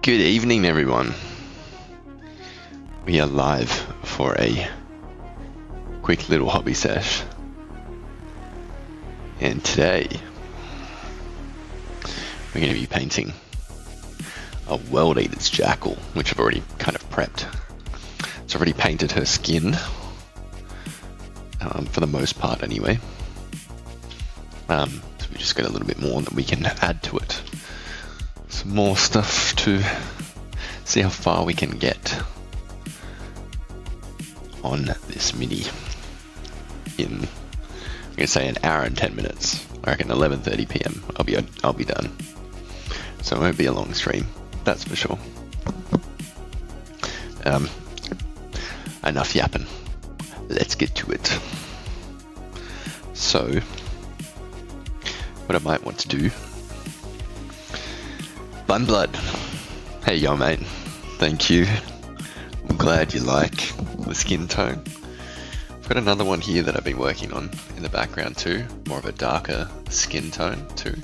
Good evening, everyone. We are live for a quick little hobby sesh. And today, we're going to be painting a World Eater's Jackal, which I've already kind of prepped. So I've already painted her skin, for the most part anyway. So we just got a little bit more that we can add to it. Some more stuff to see how far we can get on this mini in, I'm gonna say, an hour and 10 minutes. I reckon 11:30 p.m. I'll be done. So it won't be a long stream, that's for sure. Enough yapping. Let's get to it. So, what I might want to do. Bun Blood. Hey yo mate, thank you. I'm glad you like the skin tone. I've got another one here that I've been working on in the background too, more of a darker skin tone too,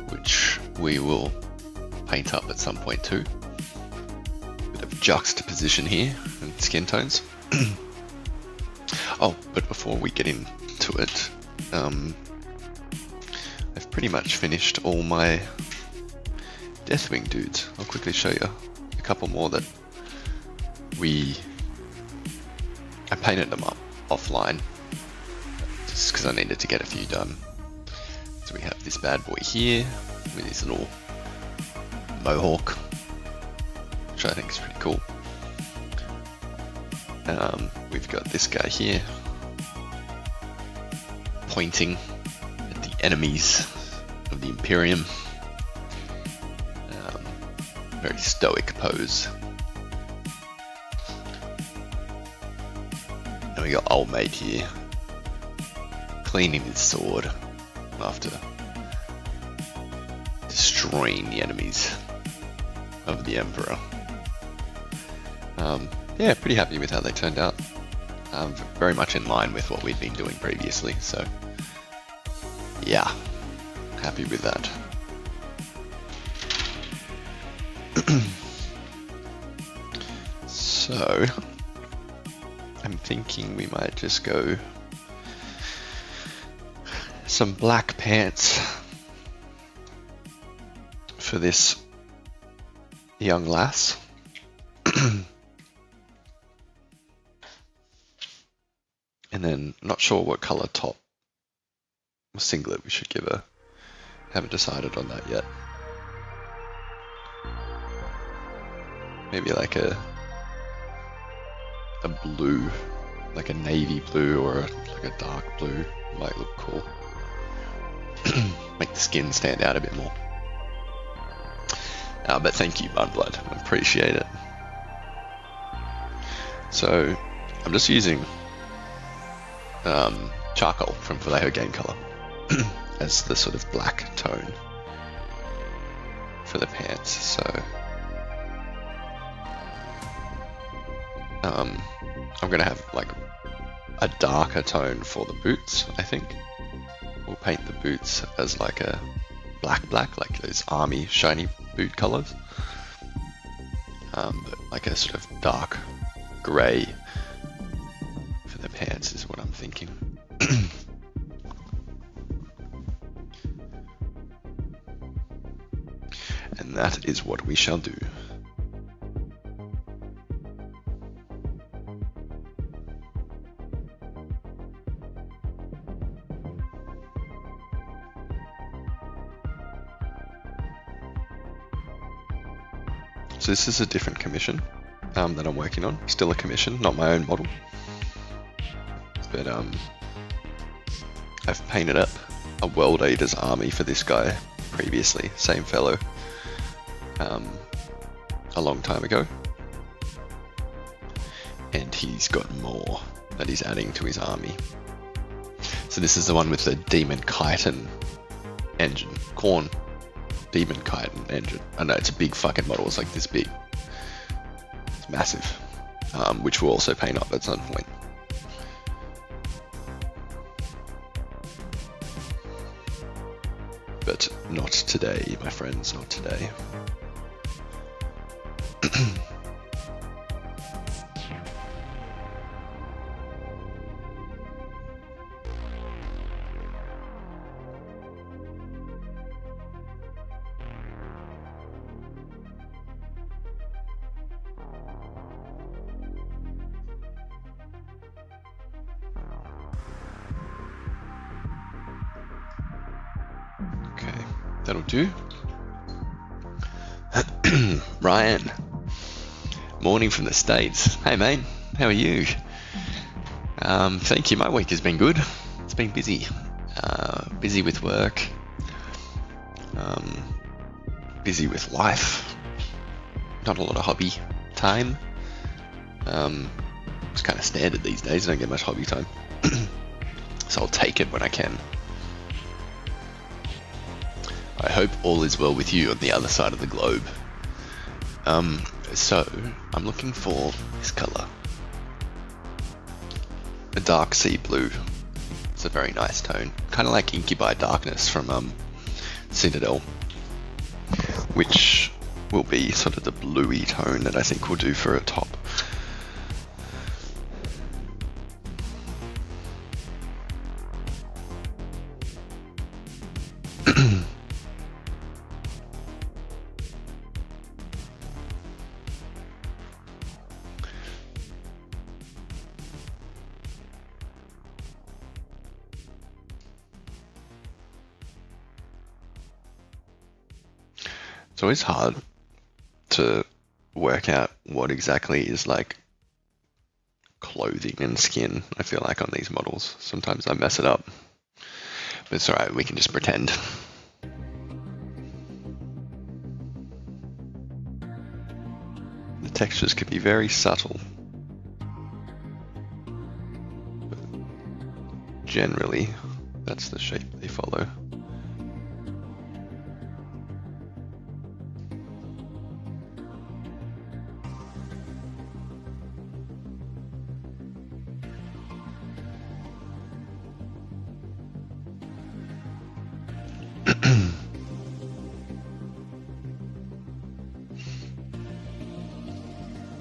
which we will paint up at some point too. Bit of juxtaposition here in skin tones. Oh, but before we get into it, I've pretty much finished all my Deathwing dudes. I'll quickly show you a couple more that I painted them up offline just because I needed to get a few done. So we have this bad boy here with his little mohawk, which I think is pretty cool. We've got this guy here pointing at the enemies of the Imperium. Very stoic pose. And we got old mate here cleaning his sword after destroying the enemies of the Emperor. Yeah, pretty happy with how they turned out. Very much in line with what we'd been doing previously, so yeah, happy with that. So, I'm thinking we might just go some black pants for this young lass. And then, not sure what color top or singlet we should give her. Haven't decided on that yet. Maybe like a blue, like a navy blue or like a dark blue might look cool. Make the skin stand out a bit more. But thank you, Bun Blood. I appreciate it. So I'm just using charcoal from Vallejo Game Color as the sort of black tone for the pants. So I'm gonna have like a darker tone for the boots, I think. We'll paint the boots as like a black, like those army shiny boot colors. But like a sort of dark grey for the pants is what I'm thinking. And that is what we shall do. So this is a different commission that I'm working on. Still a commission, not my own model. But I've painted up a World Eater's army for this guy previously, same fellow, a long time ago. And he's got more that he's adding to his army. So this is the one with the Demon Chitin engine, Corn Demon Chitin engine. I know it's a big fucking model, it's like this big. It's massive, which we'll also paint up at some point. But not today, my friends, not today. Okay, that'll do. Ryan, morning from the States. Hey mate, how are you? Thank you, my week has been good. It's been busy. Busy with work. Busy with life. Not a lot of hobby time. It's kind of standard these days, I don't get much hobby time. So I'll take it when I can. I hope all is well with you on the other side of the globe. So I'm looking for this color. A dark sea blue. It's a very nice tone. Kind of like Incubi Darkness from Citadel, which will be sort of the bluey tone that I think we'll do for a top. It's always hard to work out what exactly is like clothing and skin, I feel like, on these models. Sometimes I mess it up, but it's alright, we can just pretend. The textures can be very subtle, but generally that's the shape they follow.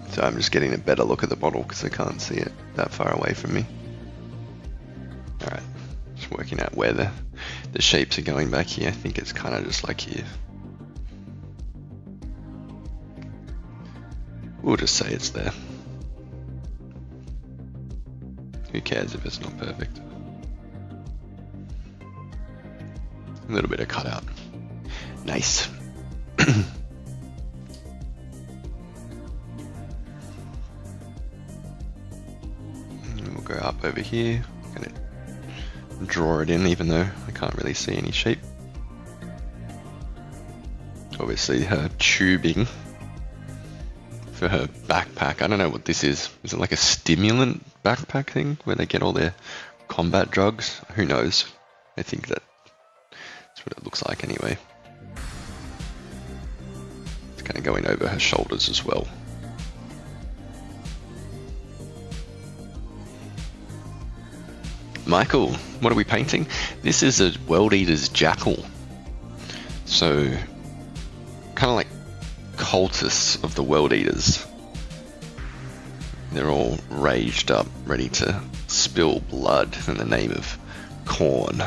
So I'm just getting a better look at the model because I can't see it that far away from me. Alright, just working out where the shapes are going back here. I think it's kind of just like here. We'll just say it's there. Who cares if it's not perfect? A little bit of cutout. Nice. We'll go up over here. I'm gonna draw it in even though I can't really see any shape. Obviously her tubing for her backpack. I don't know what this is. Is it like a stimulant backpack thing where they get all their combat drugs? Who knows? I think that's what it looks like anyway. It's kind of going over her shoulders as well. Michael, what are we painting? This is a World Eater's Jackal. So, kind of like cultists of the World Eaters. They're all raged up, ready to spill blood in the name of corn.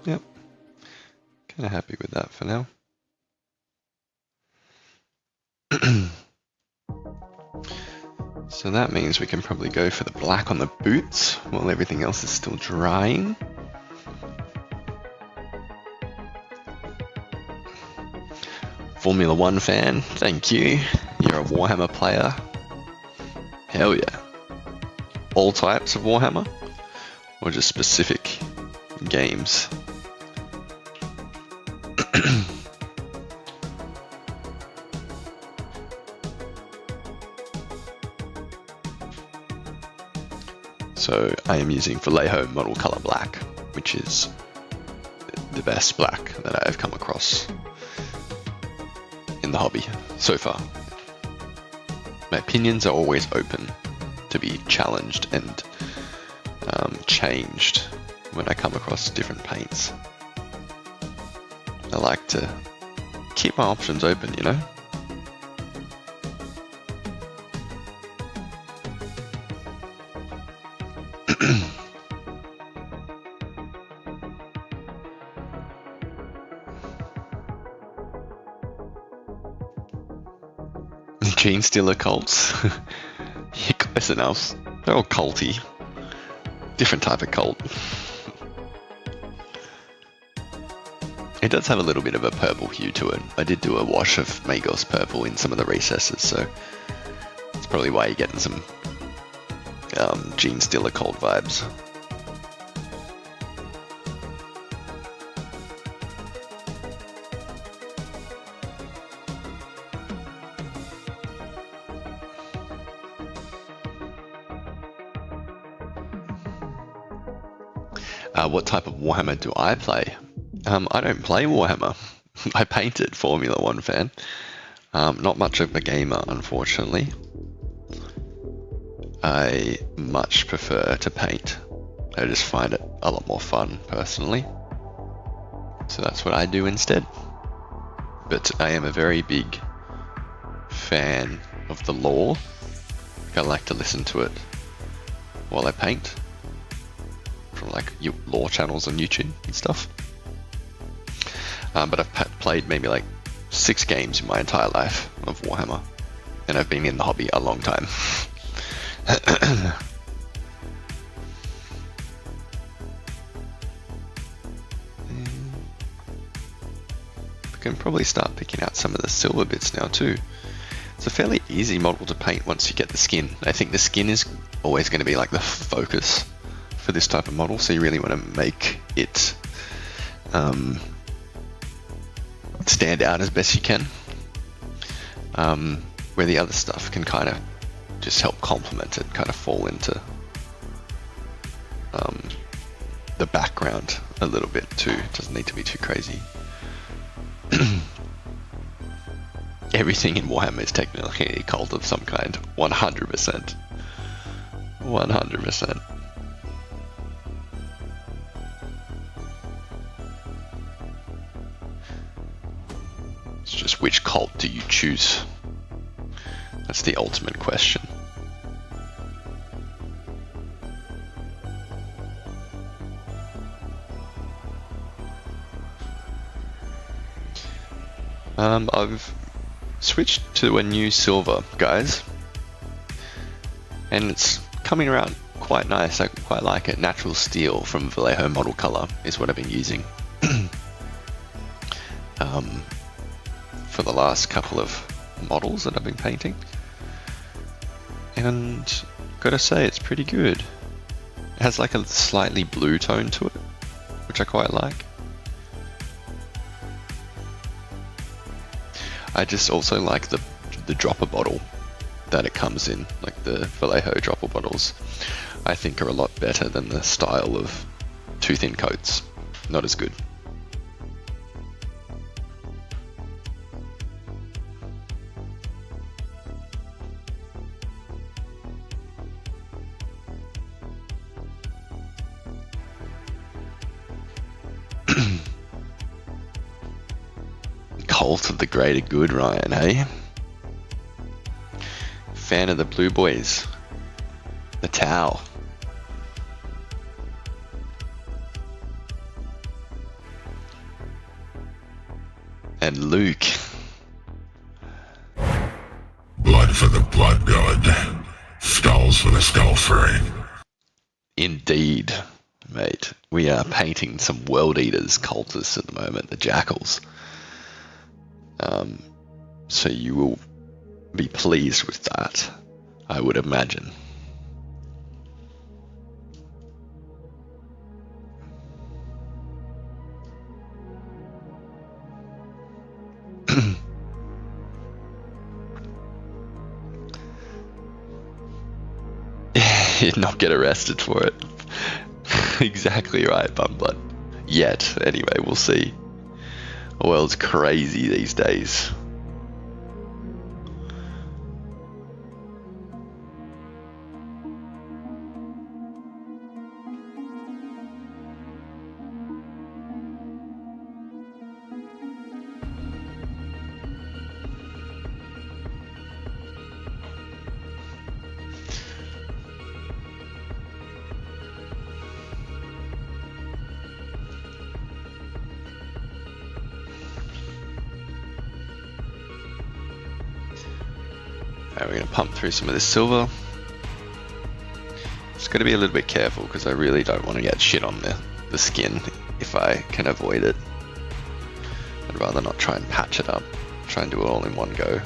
Yep, kind of happy with that for now. So that means we can probably go for the black on the boots while everything else is still drying. Formula 1 fan, thank you. You're a Warhammer player. Hell yeah. All types of Warhammer? Or just specific games? So I am using Vallejo model color black, which is the best black that I've come across in the hobby so far. My opinions are always open to be challenged and changed when I come across different paints. I like to keep my options open, you know? Gene Stealer cults? You're close enough. They're all culty. Different type of cult. It does have a little bit of a purple hue to it. I did do a wash of Magos purple in some of the recesses, so that's probably why you're getting some Gene Stealer cult vibes. What type of Warhammer do I play? I don't play Warhammer. I painted Formula 1 fan. Not much of a gamer, unfortunately. I much prefer to paint. I just find it a lot more fun, personally. So that's what I do instead. But I am a very big fan of the lore. I like to listen to it while I paint. From like lore channels on YouTube and stuff. But I've played maybe like 6 games in my entire life of Warhammer, and I've been in the hobby a long time. I can probably start picking out some of the silver bits now too. It's a fairly easy model to paint once you get the skin. I think the skin is always going to be like the focus for this type of model, so you really want to make it stand out as best you can, where the other stuff can kind of just help complement it, kind of fall into the background a little bit too. It doesn't need to be too crazy. Everything in Warhammer is technically a cult of some kind, 100%. 100%. It's just which cult do you choose? That's the ultimate question. I've switched to a new silver, guys, and it's coming around quite nice. I quite like it. Natural steel from Vallejo Model Color is what I've been using for the last couple of models that I've been painting, and gotta say it's pretty good. It has like a slightly blue tone to it, which I quite like. I just also like the dropper bottle that it comes in, like the Vallejo dropper bottles. I think are a lot better than the style of too thin coats. Not as good. Cult of the greater good, Ryan, hey? Fan of the Blue Boys. The Tau. And Luke. Blood for the blood god. Skulls for the skull fairy. Indeed, mate. We are painting some world eaters cultists at the moment, the Jackals. So you will be pleased with that, I would imagine. You'd not get arrested for it. Exactly right, Bumblood. Yet, anyway, we'll see. The world's crazy these days. Alright, we're going to pump through some of this silver. Just got to be a little bit careful because I really don't want to get shit on the skin if I can avoid it. I'd rather not try and patch it up. Try and do it all in one go.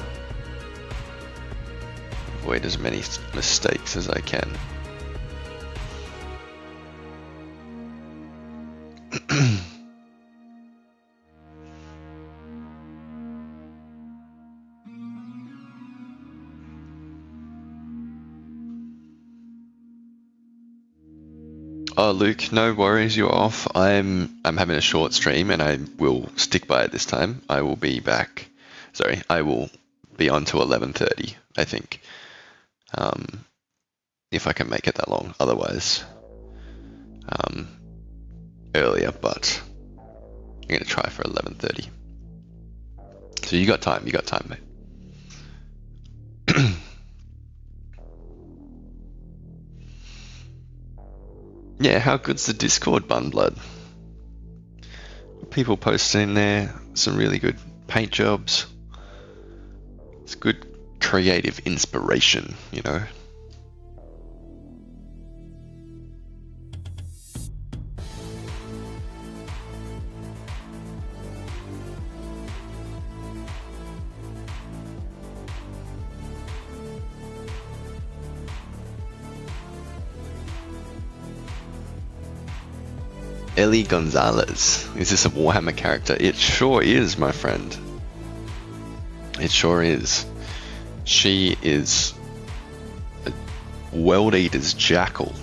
Avoid as many mistakes as I can. Oh, Luke, no worries, you're off. I'm having a short stream and I will stick by it this time. I will be back. Sorry, I will be on to 11:30, I think. If I can make it that long. Otherwise, earlier, but I'm going to try for 11:30. So you got time, mate. Yeah, how good's the Discord, Bunblood? People posting in there, some really good paint jobs. It's good creative inspiration, you know. Ellie Gonzalez. Is this a Warhammer character? It sure is, my friend. It sure is. She is a World Eater's Jackal.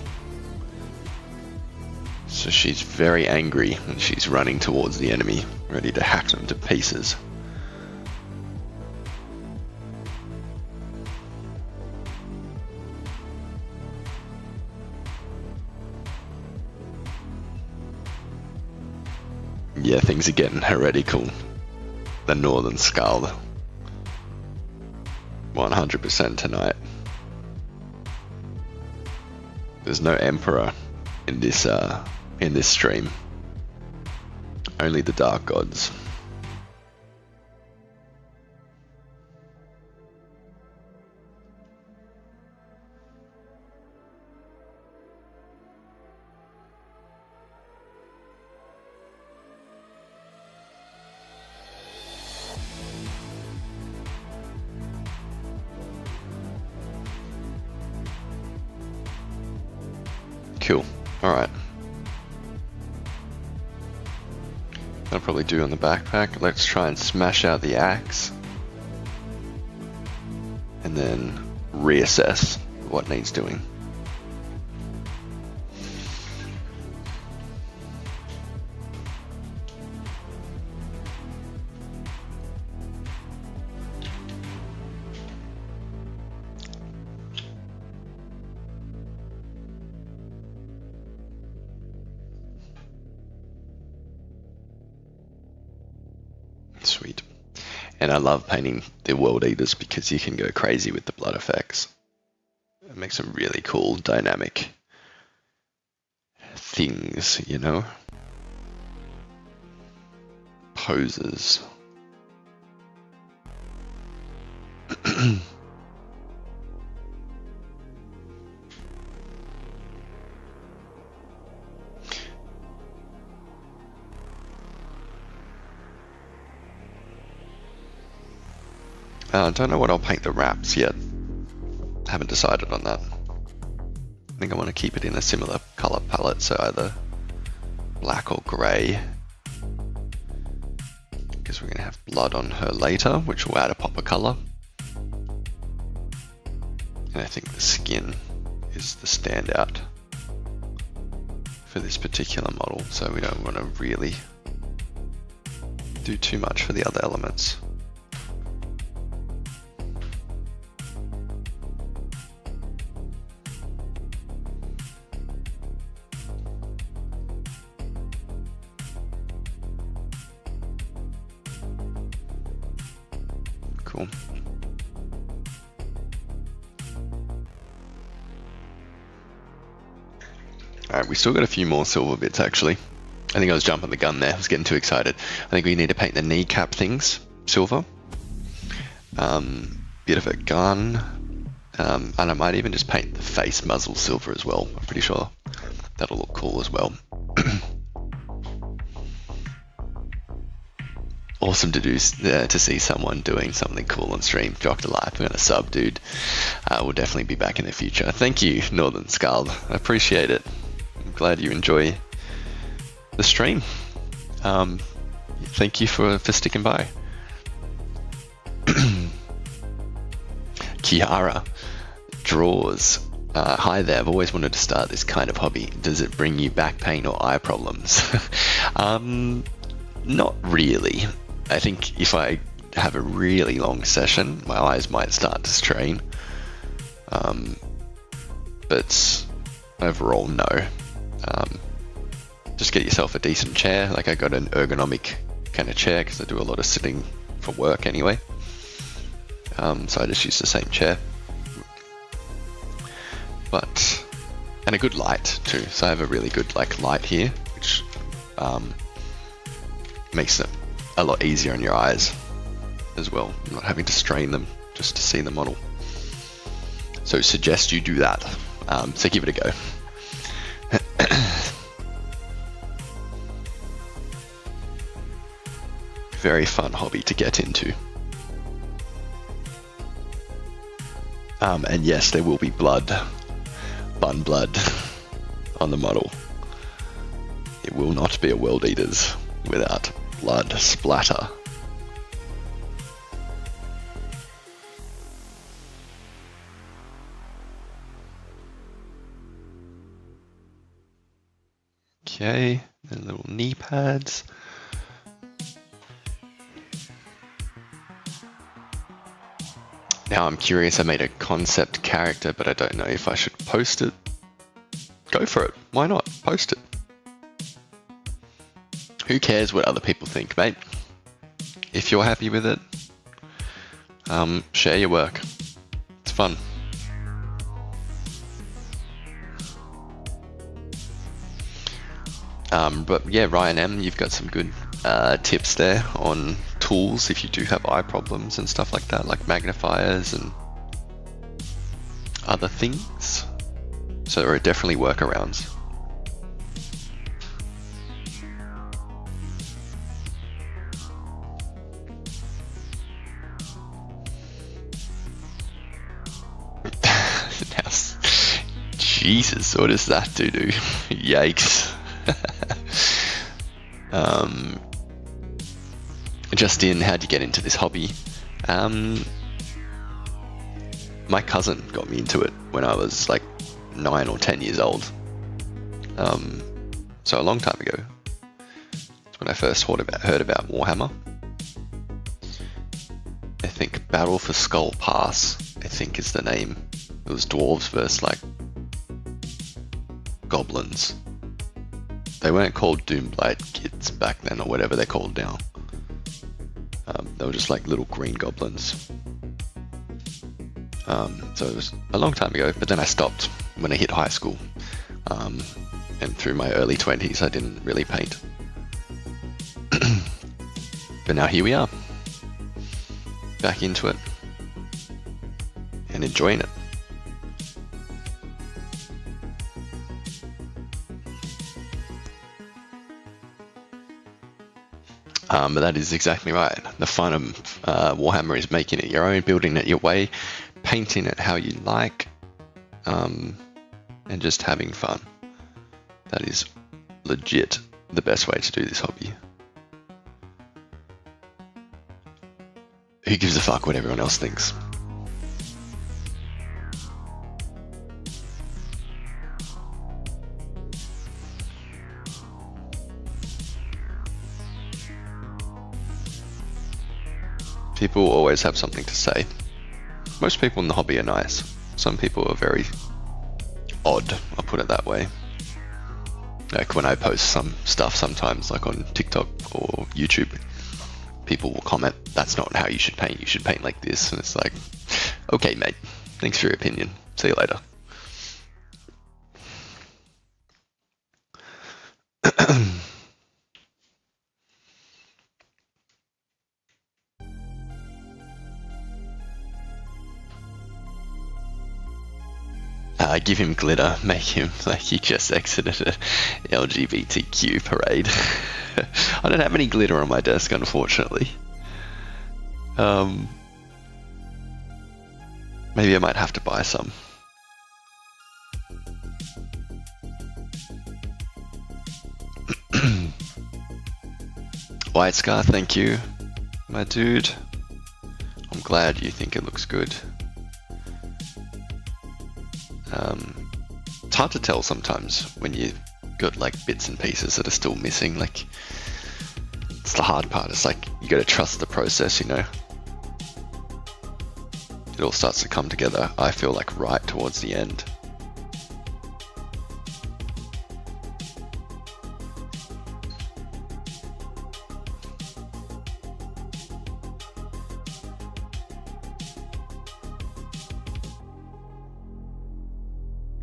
So she's very angry when she's running towards the enemy, ready to hack them to pieces. Yeah, things are getting heretical. The Northern Skull. 100% tonight. There's no Emperor in this stream. Only the Dark Gods. Cool. Alright. I'll probably do on the backpack. Let's try and smash out the axe. And then reassess what needs doing. Sweet. And I love painting the World Eaters because you can go crazy with the blood effects. It makes some really cool dynamic things, you know? Poses. I don't know what I'll paint the wraps yet. Haven't decided on that. I think I want to keep it in a similar color palette, so either black or grey. Because we're going to have blood on her later, which will add a pop of color. And I think the skin is the standout for this particular model, so we don't want to really do too much for the other elements. Cool. Alright, we still got a few more silver bits actually. I think I was jumping the gun there, I was getting too excited. I think we need to paint the kneecap things silver. Bit of a gun. And I might even just paint the face muzzle silver as well. I'm pretty sure that'll look cool as well. Awesome to see someone doing something cool on stream. Jock to life. I'm gonna sub, dude. We'll definitely be back in the future. Thank you, Northern Scald. I appreciate it. I'm glad you enjoy the stream. Thank you for sticking by. Kiara draws. Hi there. I've always wanted to start this kind of hobby. Does it bring you back pain or eye problems? Not really. I think if I have a really long session, my eyes might start to strain. But overall, no. Just get yourself a decent chair. Like I got an ergonomic kind of chair because I do a lot of sitting for work anyway. So I just use the same chair. And a good light too. So I have a really good light here, which makes it a lot easier on your eyes as well. You're not having to strain them just to see the model. So suggest you do that. So give it a go. Very fun hobby to get into. And yes, there will be blood on the model. It will not be a World Eaters without blood splatter. Okay, and little knee pads. Now I'm curious, I made a concept character, but I don't know if I should post it. Go for it. Why not? Post it. Who cares what other people think, mate? If you're happy with it, share your work. It's fun. But yeah, Ryan M, you've got some good tips there on tools if you do have eye problems and stuff like that, like magnifiers and other things. So there are definitely workarounds. Jesus, what does that do? Yikes. Justin, how'd you get into this hobby? My cousin got me into it when I was like 9 or 10 years old. So a long time ago. That's when I first heard about Warhammer. I think Battle for Skull Pass, I think is the name. It was dwarves versus like goblins. They weren't called Doomblight kids back then or whatever they're called now. They were just like little green goblins. So it was a long time ago, but then I stopped when I hit high school. And through my early 20s, I didn't really paint. But now here we are. Back into it. And enjoying it. But that is exactly right. The fun of Warhammer is making it your own, building it your way, painting it how you like, and just having fun. That is legit the best way to do this hobby. Who gives a fuck what everyone else thinks? People always have something to say. Most people in the hobby are nice. Some people are very odd, I'll put it that way. Like when I post some stuff sometimes, like on TikTok or YouTube, people will comment, that's not how you should paint like this. And it's like, okay mate, thanks for your opinion. See you later. give him glitter, make him like he just exited an LGBTQ parade. I don't have any glitter on my desk, unfortunately. Maybe I might have to buy some. White Scar, thank you, my dude. I'm glad you think it looks good. It's hard to tell sometimes when you've got like bits and pieces that are still missing. Like, it's the hard part. It's like you gotta trust the process, you know. It all starts to come together, I feel like, right towards the end.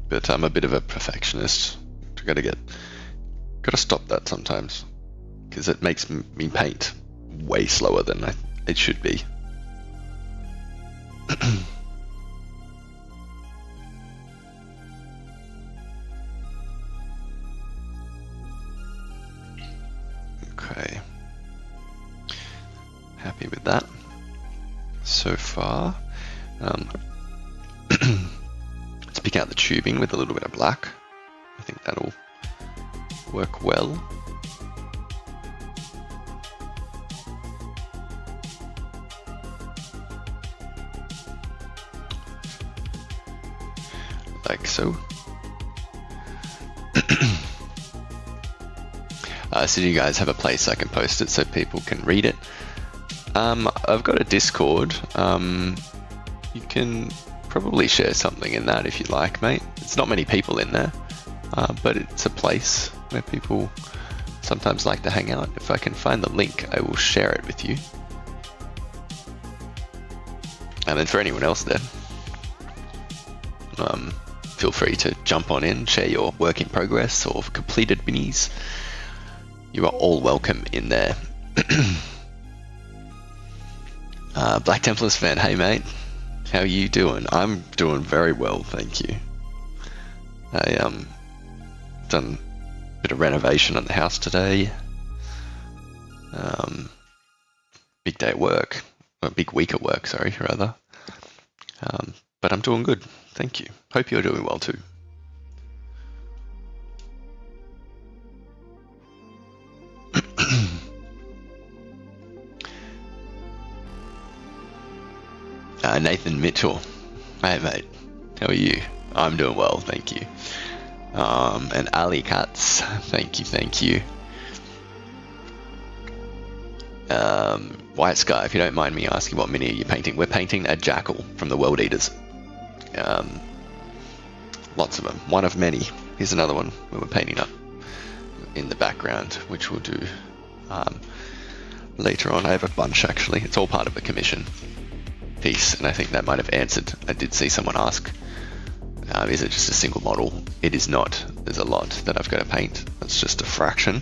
But I'm a bit of a perfectionist. Gotta stop that sometimes, because it makes me paint way slower than it should be. Okay. Happy with that so far. Let's pick out the tubing with a little bit of black. I think that'll work well. Like so. So do you guys have a place I can post it so people can read it? I've got a Discord. You can probably share something in that if you like, mate. It's not many people in there, but it's a place where people sometimes like to hang out. If I can find the link, I will share it with you. And then for anyone else there, feel free to jump on in, share your work in progress or completed minis. You are all welcome in there. Black Templars fan, hey mate, how are you doing? I'm doing very well, thank you. I done a bit of renovation on the house today. Big day at work, a big week at work, sorry, rather. But I'm doing good, thank you. Hope you're doing well too. Nathan Mitchell, hey mate, how are you? I'm doing well, thank you. And Ali Katz, thank you. White Sky, if you don't mind me asking, what mini are you painting? We're painting a Jackal from the World Eaters. Lots of them, one of many. Here's another one we were painting up in the background, which we'll do later on. I have a bunch actually. It's all part of a commission piece, and I think that might have answered. I did see someone ask, is it just a single model? It is not. There's a lot that I've got to paint. That's just a fraction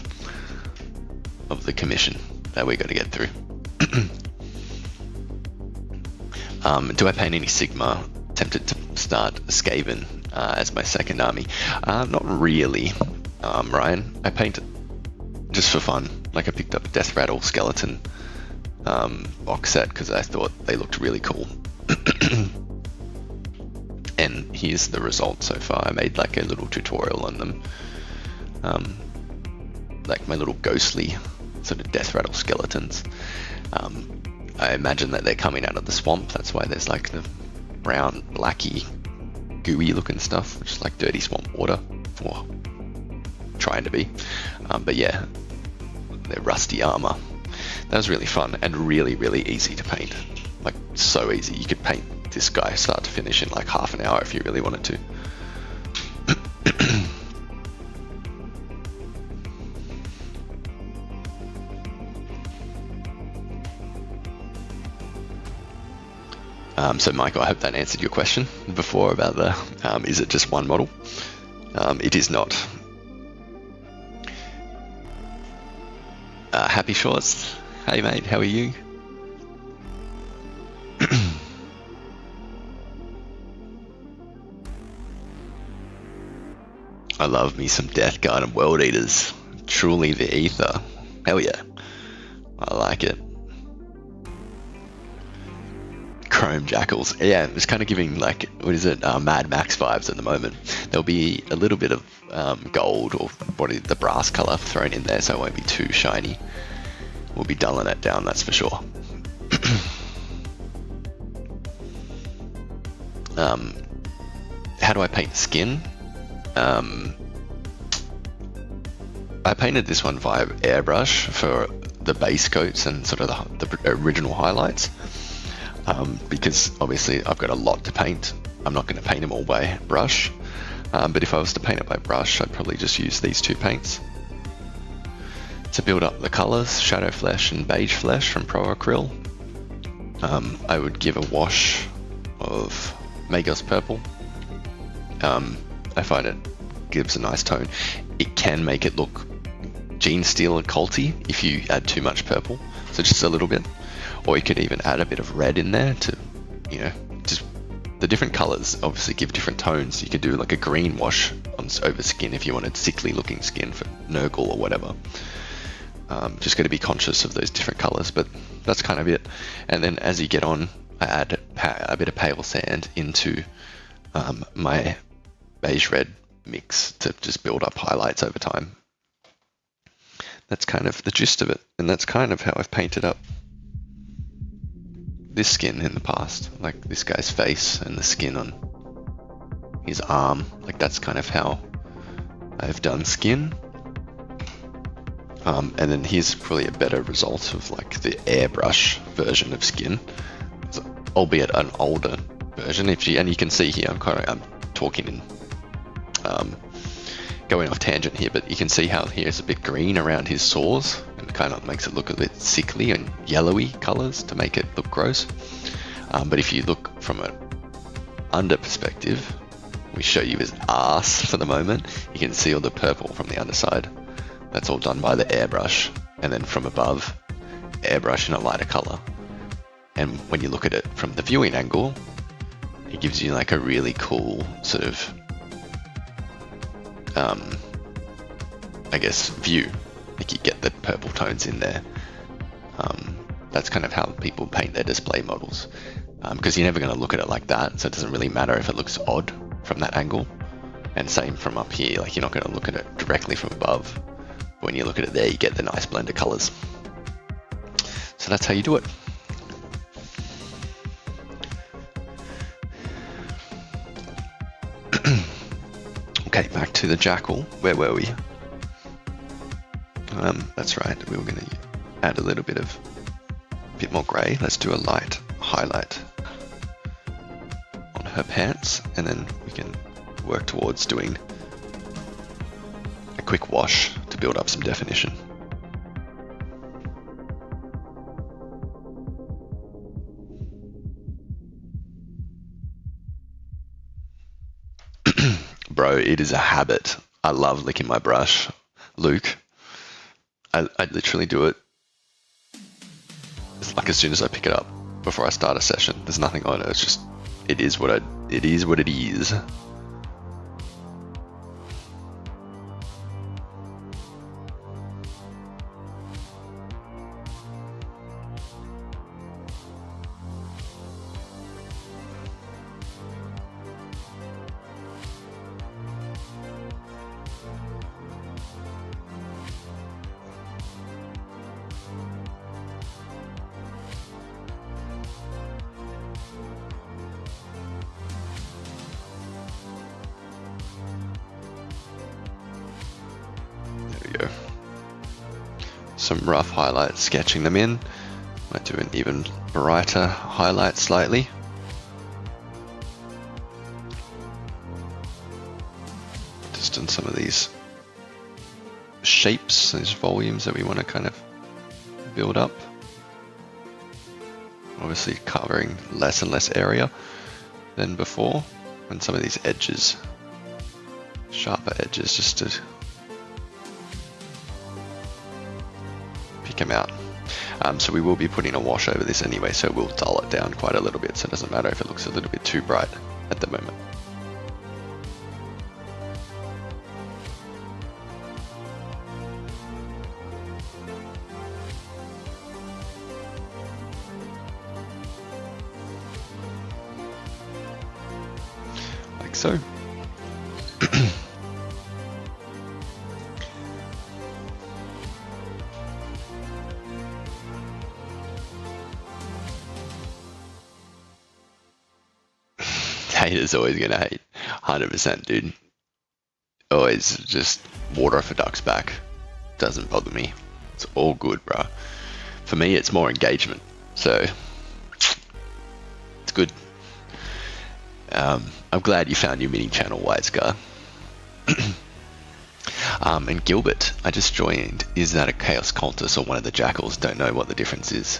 of the commission that we got to get through. Do I paint any Sigma? Tempted to start Skaven as my second army. Not really, Ryan. I paint it just for fun. Like I picked up a Death Rattle skeleton box set because I thought they looked really cool. And here's the result so far. I made like a little tutorial on them. Like my little ghostly sort of Death Rattle skeletons. I imagine that they're coming out of the swamp. That's why there's like the brown, blacky, gooey looking stuff, which is like dirty swamp water, or trying to be. But yeah, they're rusty armor. That was really fun and really, really easy to paint. Like so easy. You could paint this guy start to finish in like half an hour if you really wanted to. So Michael, I hope that answered your question before about the, is it just one model? It is not. Happy Shorts, hey mate, how are you? I love me some Death Guard and World Eaters. Truly the ether. Hell yeah. I like it. Chrome Jackals. Yeah, it's kind of giving like, what is it, Mad Max vibes at the moment. There'll be a little bit of gold or the brass color thrown in there, so it won't be too shiny. We'll be dulling it down, that's for sure. How do I paint the skin? I painted this one via airbrush for the base coats and sort of the original highlights, because obviously I've got a lot to paint. I'm not going to paint them all by brush, but if I was to paint it by brush, I'd probably just use these two paints to build up the colors, Shadow Flesh and Beige Flesh from Pro Acryl. I would give a wash of Magos Purple. I find it gives a nice tone. It can make it look Gene Steel and culty if you add too much purple, so just a little bit. Or you could even add a bit of red in there to, you know, just the different colors obviously give different tones. You could do like a green wash over skin if you wanted sickly looking skin for Nurgle or whatever. Just got to be conscious of those different colors, but that's kind of it. And then as you get on, I add a bit of pale sand into my beige red mix to just build up highlights over time. That's kind of the gist of it, and that's kind of how I've painted up this skin in the past, like this guy's face and the skin on his arm. Like that's kind of how I've done skin. And then here's probably a better result of like the airbrush version of skin, albeit an older version. And you can see here, I'm talking in going off tangent here, but you can see how here's a bit green around his sores and kind of makes it look a bit sickly and yellowy colors to make it look gross. But if you look from an under perspective, we show you his ass for the moment. You can see all the purple from the underside. That's all done by the airbrush, and then from above, airbrush in a lighter color. And when you look at it from the viewing angle, it gives you like a really cool sort of I guess view. Like you get the purple tones in there. That's kind of how people paint their display models, because you're never going to look at it like that, so it doesn't really matter if it looks odd from that angle. And same from up here, like you're not going to look at it directly from above. But when you look at it there, you get the nice blend of colors. So that's how you do it. Okay, back to the Jackal. Where were we? That's right, we were going to add a little bit more grey. Let's do a light highlight on her pants, and then we can work towards doing a quick wash to build up some definition. Bro, it is a habit. I love licking my brush. Luke, I literally do it. It's like as soon as I pick it up before I start a session. There's nothing on it. It's just, it is what it is. Go. Some rough highlights, sketching them in. Might do an even brighter highlight slightly. Just on some of these shapes, these volumes that we want to kind of build up. Obviously covering less and less area than before, and some of these edges, sharper edges, just to pick them out. So we will be putting a wash over this anyway, so we'll dull it down quite a little bit, so it doesn't matter if it looks a little bit too bright at the moment. so. Haters always gonna hate. 100%, dude. Always just water off a duck's back. Doesn't bother me. It's all good, bro. For me, it's more engagement. So, it's good. I'm glad you found your mini channel, White Scar. And Gilbert, I just joined. Is that a Chaos Cultist or one of the Jackals? Don't know what the difference is.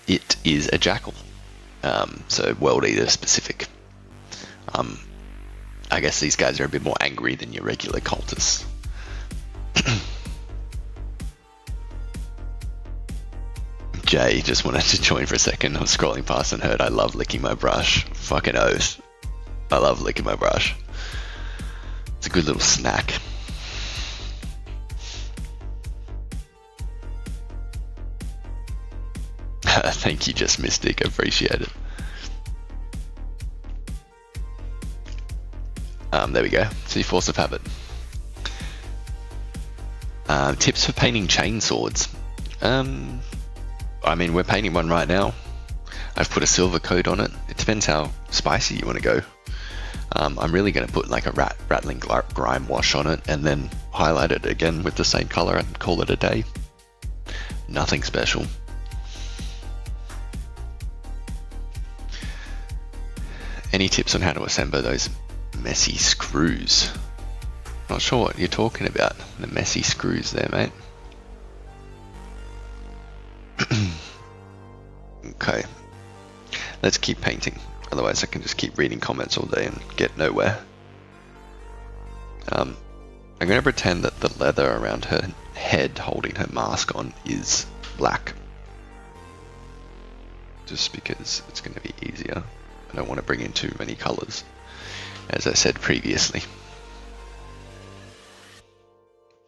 It is a Jackal. So World Eater specific. I guess these guys are a bit more angry than your regular cultists. Jay just wanted to join for a second. I was scrolling past and heard I love licking my brush. Fucking oath. I love licking my brush. It's a good little snack. Thank you, Just Mystic. I appreciate it. There we go. See, Force of Habit. Tips for painting chainswords. I mean, we're painting one right now. I've put a silver coat on it. It depends how spicy you want to go. I'm really going to put like a rattling grime wash on it and then highlight it again with the same color and call it a day. Nothing special. Any tips on how to assemble those messy screws? Not sure what you're talking about. The messy screws there, mate. Okay. Let's keep painting. Otherwise I can just keep reading comments all day and get nowhere. I'm going to pretend that the leather around her head holding her mask on is black. Just because it's going to be easier. I don't want to bring in too many colors, as I said previously.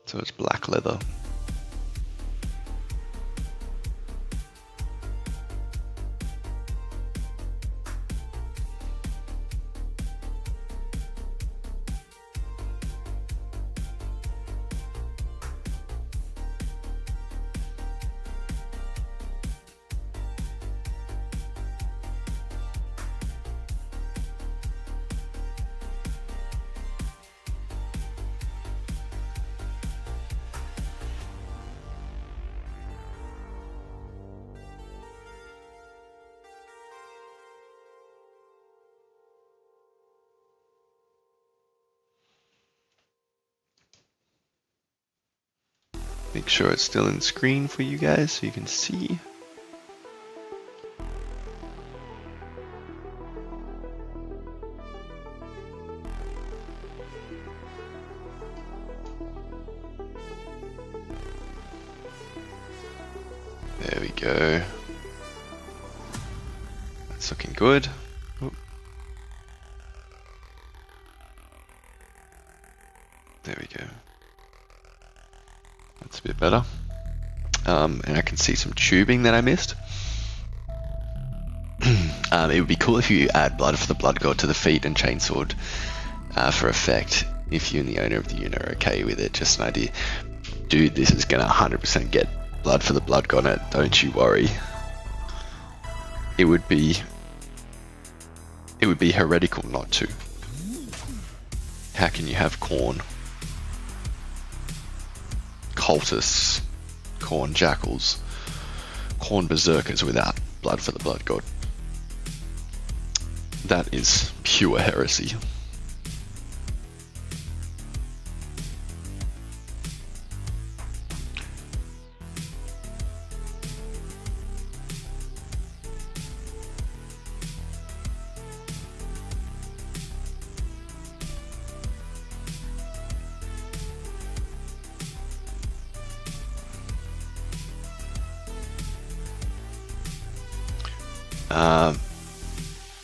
So it's black leather. Make sure it's still in screen for you guys so you can see. There we go. That's looking good. Oop. There we go. That's a bit better. And I can see some tubing that I missed. It would be cool if you add Blood for the Blood God to the feet and Chainsword for effect. If you and the owner of the unit are okay with it, just an idea. Dude, this is gonna 100% get Blood for the Blood God on it, don't you worry. It would be heretical not to. How can you have Khorne cultists, Khorne jackals, Khorne berserkers without Blood for the Blood God? That is pure heresy.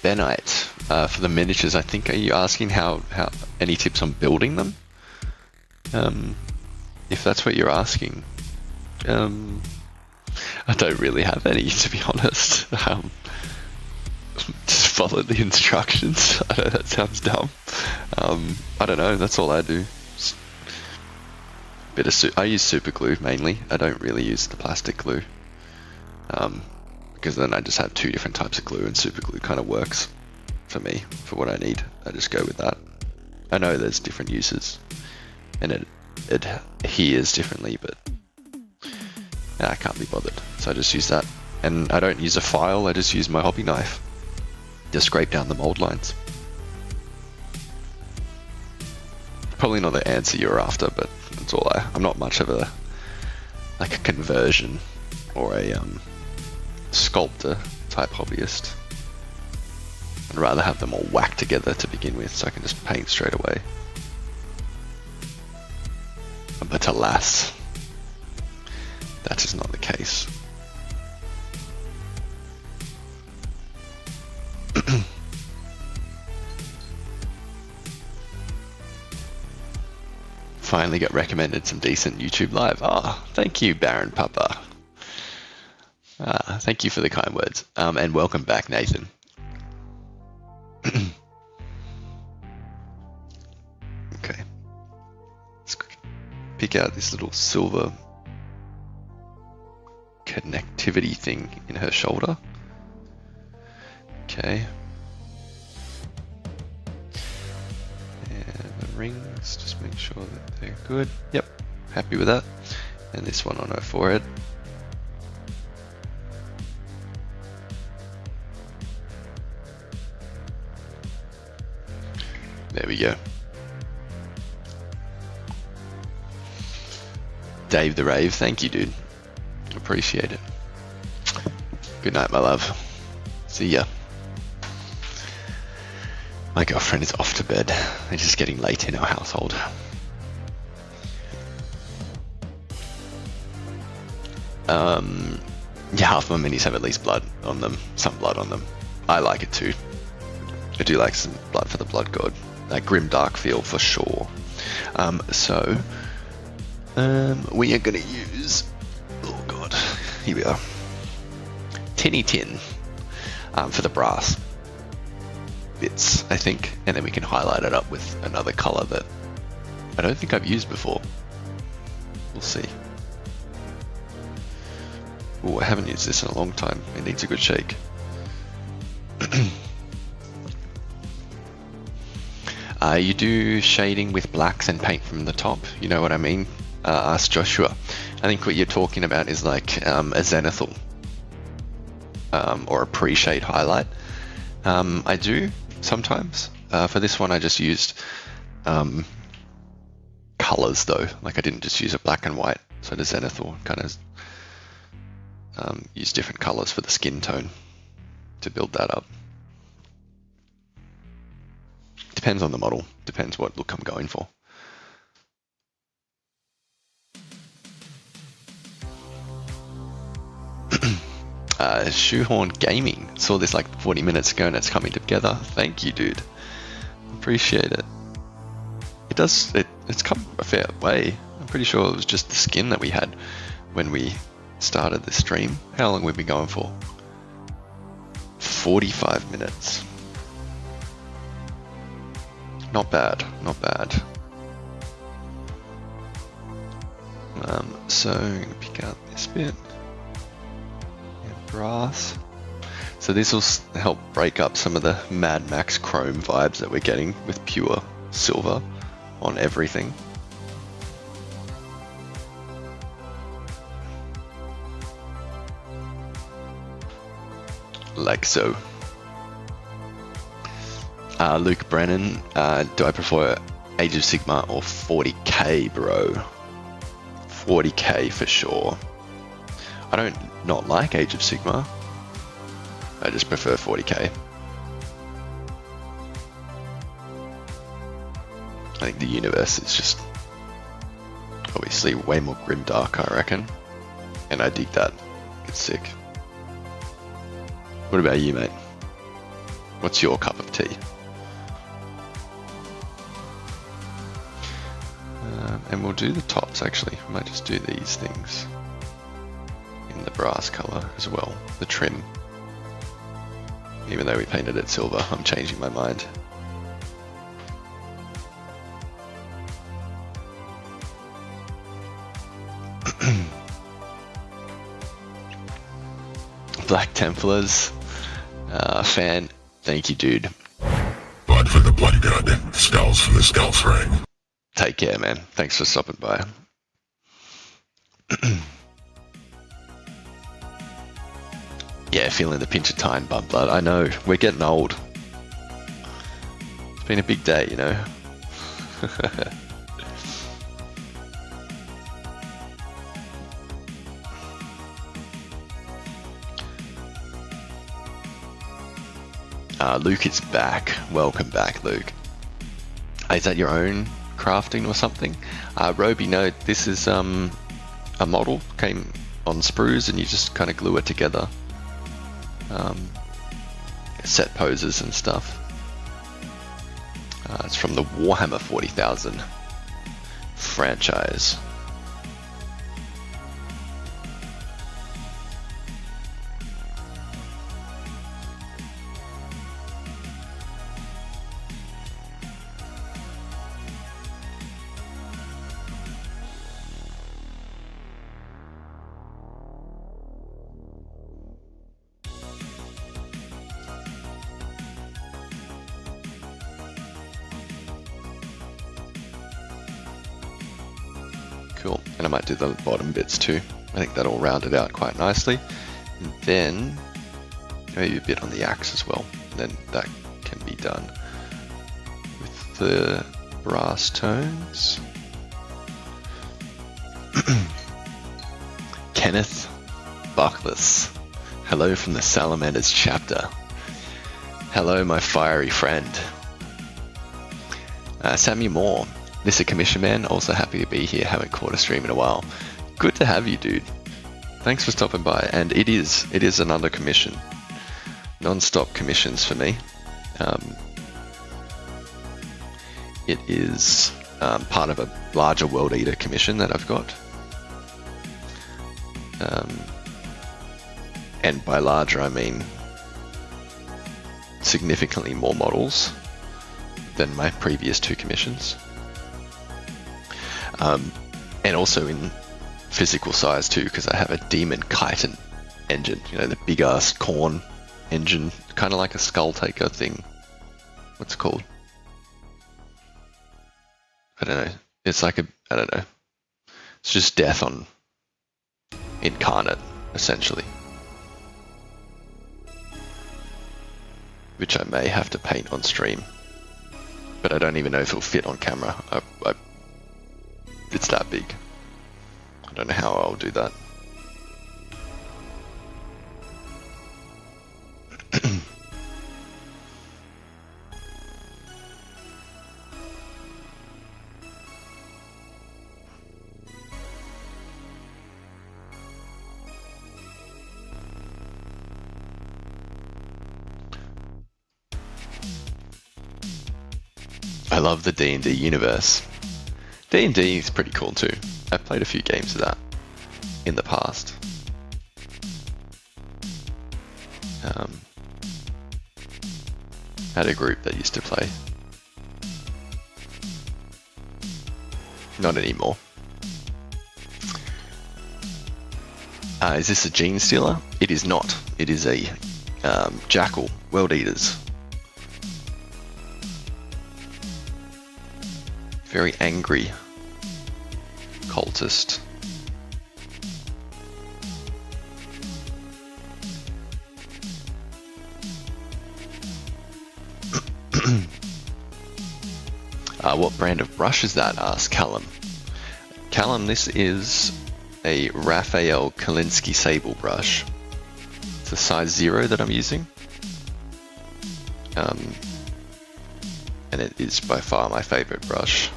Benite, for the miniatures, I think, are you asking how any tips on building them? If that's what you're asking, I don't really have any, to be honest. follow the instructions. I know that sounds dumb. I don't know, that's all I do. I use super glue mainly. I don't really use the plastic glue. Because then I just have two different types of glue, and super glue kind of works for me, for what I need. I just go with that. I know there's different uses, and it adheres differently, but I can't be bothered. So I just use that. And I don't use a file, I just use my hobby knife. Just scrape down the mold lines. Probably not the answer you're after, but that's all I'm not much of a conversion or a sculptor type hobbyist. I'd rather have them all whacked together to begin with, so I can just paint straight away. But alas, that is not the case. Finally got recommended some decent YouTube live. Oh, thank you, Baron Papa. Thank you for the kind words. And welcome back, Nathan. Okay. Let's pick out this little silver connectivity thing in her shoulder. Okay. And the rings, just make sure that they're good. Yep, happy with that. And this one on her forehead. There we go. Dave the Rave, thank you, dude. Appreciate it. Good night, my love. See ya. My girlfriend is off to bed. It's just getting late in our household. Yeah, half my minis have at least blood on them. Some blood on them. I like it too. I do like some blood for the blood god. That grim dark feel for sure. We are gonna use, oh god, here we are, tinny tin for the brass bits, I think, and then we can highlight it up with another color that I don't think I've used before. We'll see. Oh, I haven't used this in a long time. It needs a good shake. You do shading with blacks and paint from the top, you know what I mean? Ask Joshua. I think what you're talking about is like a zenithal or a pre-shade highlight. I do sometimes. For this one I just used colors though, like I didn't just use a black and white, so the zenithal kind of use different colors for the skin tone to build that up. Depends on the model, depends what look I'm going for. Shoehorn Gaming, saw this like 40 minutes ago and it's coming together. Thank you, dude. Appreciate it. It's come a fair way. I'm pretty sure it was just the skin that we had when we started the stream. How long have we been going for? 45 minutes. Not bad, not bad. So I'm gonna pick out this bit. And brass. So this will help break up some of the Mad Max Chrome vibes that we're getting with pure silver on everything. Like so. Luke Brennan, do I prefer Age of Sigma or 40k, bro? 40k for sure. I don't not like Age of Sigma. I just prefer 40k. I think the universe is just obviously way more grimdark, I reckon. And I dig that. It's sick. What about you, mate? What's your cup of tea? And we'll do the tops actually. We might just do these things in the brass color as well, the trim. Even though we painted it silver, I'm changing my mind. Black Templars. Fan, thank you, dude. Blood for the blood god, skulls for the stealth ring. Take care, man. Thanks for stopping by. Yeah, feeling the pinch of time, bud blood. I know, we're getting old. It's been a big day, you know. Luke is back. Welcome back, Luke. Is that your own crafting or something? Roby, no, this is a model, came on sprues and you just kind of glue it together. Set poses and stuff. It's from the Warhammer 40,000 franchise. Cool, and I might do the bottom bits too. I think that'll round it out quite nicely. And then maybe a bit on the axe as well. And then that can be done with the brass tones. Kenneth Buckless. Hello from the Salamanders chapter. Hello, my fiery friend. Sammy Moore. This is a commission man, also happy to be here, haven't caught a stream in a while. Good to have you, dude. Thanks for stopping by, and it is another commission. Non-stop commissions for me. It is part of a larger World Eater commission that I've got. And by larger I mean significantly more models than my previous two commissions. And also in physical size too, because I have a Demon Chitin engine, you know, the big ass corn engine, kind of like a Skull Taker thing. What's it called? I don't know. It's like I don't know. It's just death on incarnate, essentially. Which I may have to paint on stream. But I don't even know if it'll fit on camera. It's that big. I don't know how I'll do that. I love the D&D universe. D&D is pretty cool too. I've played a few games of that in the past. Had a group that used to play. Not anymore. Is this a Gene Stealer? It is not. It is a Jackal, World Eaters. Very angry cultist. What brand of brush is that? Asked Callum. Callum, this is a Raphael Kalinsky Sable brush. It's a size 0 that I'm using. And it is by far my favorite brush.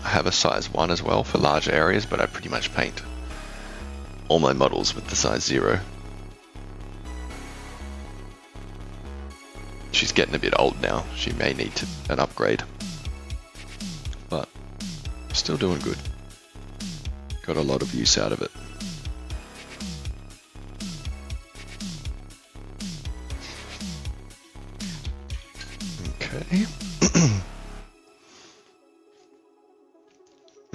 I have a size 1 as well for larger areas, but I pretty much paint all my models with the size 0. She's getting a bit old now. She may need an upgrade. But still doing good. Got a lot of use out of it.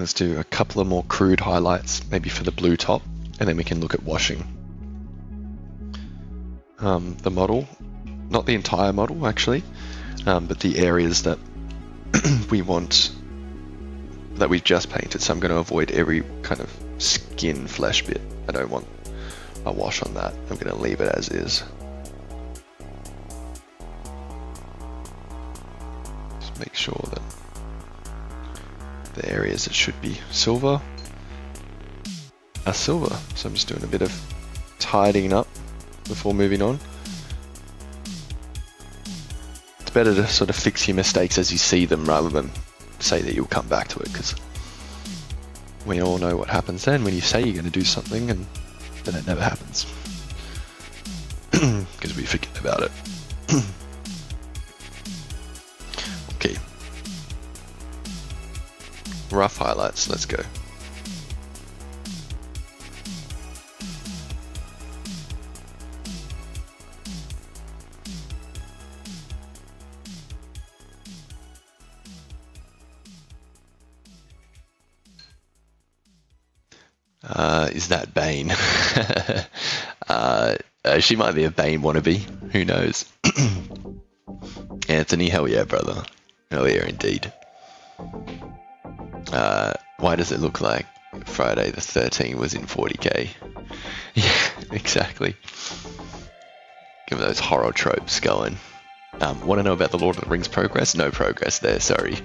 Let's do a couple of more crude highlights, maybe for the blue top, and then we can look at washing. The model, not the entire model actually, but the areas that we want, that we just painted. So I'm going to avoid every kind of skin flesh bit. I don't want a wash on that. I'm going to leave it as is. Just make sure that the areas that should be silver are silver. So I'm just doing a bit of tidying up before moving on. It's better to sort of fix your mistakes as you see them rather than say that you'll come back to it, because we all know what happens then when you say you're going to do something and then it never happens because we forget about it. Okay, rough highlights, let's go. Is that Bane? She might be a Bane wannabe. Who knows? Anthony, hell yeah, brother. Hell yeah, indeed. Why does it look like Friday the 13th was in 40k? Yeah, exactly. Give those horror tropes going. Want to know about the Lord of the Rings progress? No progress there, sorry.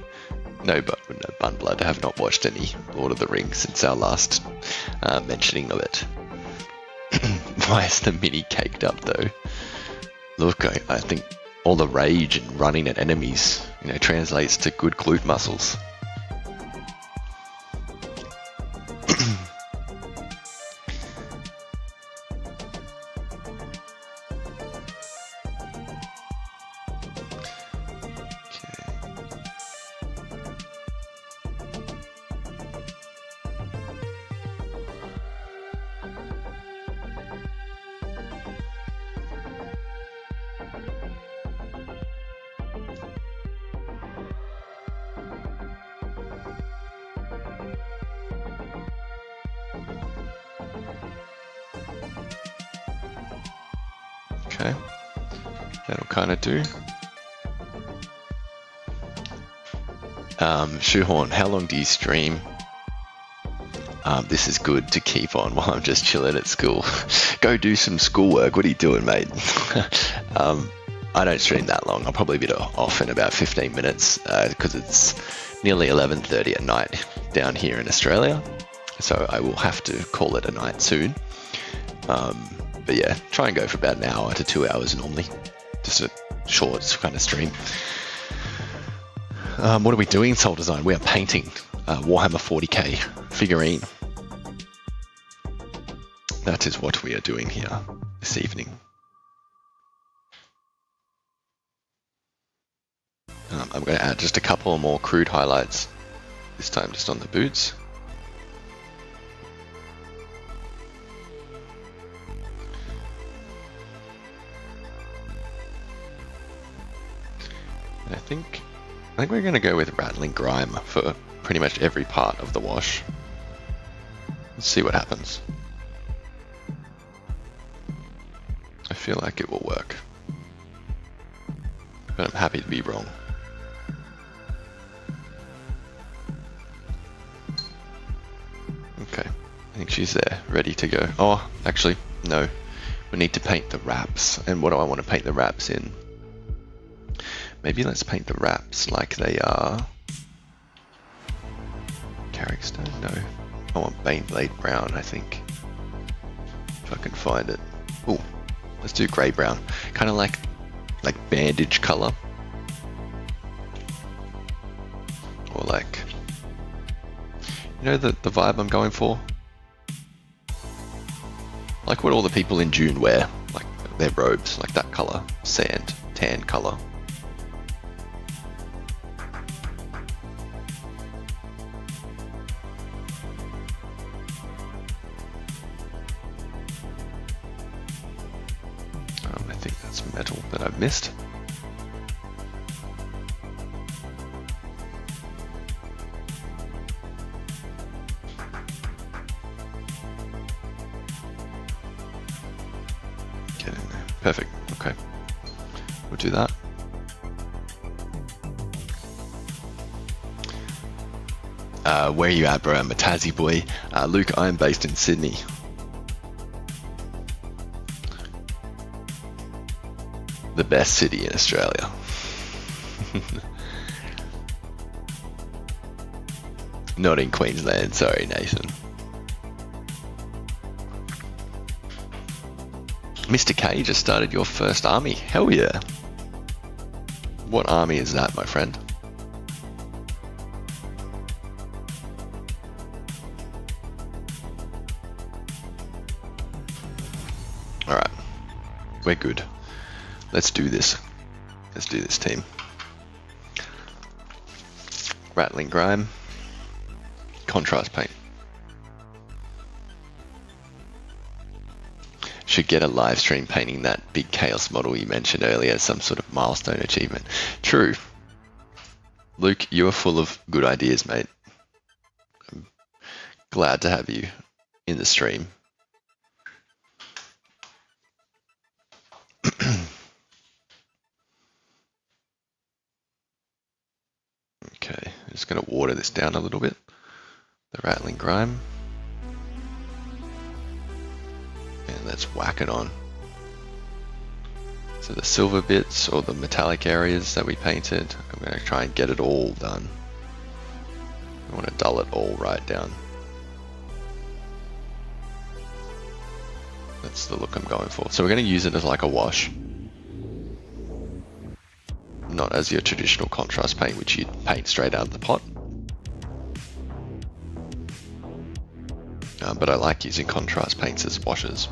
No Bunblood. I have not watched any Lord of the Rings since our last mentioning of it. Why is the mini caked up though? Look, I think all the rage and running at enemies, translates to good glute muscles. Okay, that'll kind of do. Shoehorn, how long do you stream? This is good to keep on while I'm just chilling at school. Go do some schoolwork. What are you doing, mate? I don't stream that long. I'll probably be off in about 15 minutes because it's nearly 11:30 at night down here in Australia. So I will have to call it a night soon. But yeah, try and go for about an hour to 2 hours normally. Just a short kind of stream. What are we doing in Soul Design? We are painting Warhammer 40k figurine. That is what we are doing here this evening. I'm going to add just a couple more crude highlights, this time just on the boots. I think we're going to go with Rattling Grime for pretty much every part of the wash. Let's see what happens. I feel like it will work, but I'm happy to be wrong. Okay, I think she's there, ready to go. Oh, actually, no. We need to paint the wraps. And what do I want to paint the wraps in? Maybe let's paint the wraps like they are. Carrickstone? No. I want Baneblade Brown, I think. If I can find it. Ooh, let's do grey brown. Kind of like bandage color. Or like, the vibe I'm going for? Like what all the people in June wear, like their robes, like that color, sand, tan color. I think that's metal that I've missed. Get in there. Perfect. Okay. We'll do that. Where you at, bro? I'm a Tassie boy. Luke, I'm based in Sydney. The best city in Australia. Not in Queensland, sorry, Nathan. Mr. K just started your first army. Hell yeah. What army is that, my friend? Alright. We're good. Let's do this. Let's do this, team. Rattling Grime. Contrast paint. Should get a live stream painting that big chaos model you mentioned earlier as some sort of milestone achievement. True. Luke, you are full of good ideas, mate. I'm glad to have you in the stream. Okay, I'm just going to water this down a little bit. The Rattling Grime. And let's whack it on. So the silver bits or the metallic areas that we painted, I'm going to try and get it all done. I want to dull it all right down. That's the look I'm going for. So we're going to use it as like a wash. Not as your traditional contrast paint, which you'd paint straight out of the pot. But I like using contrast paints as washes.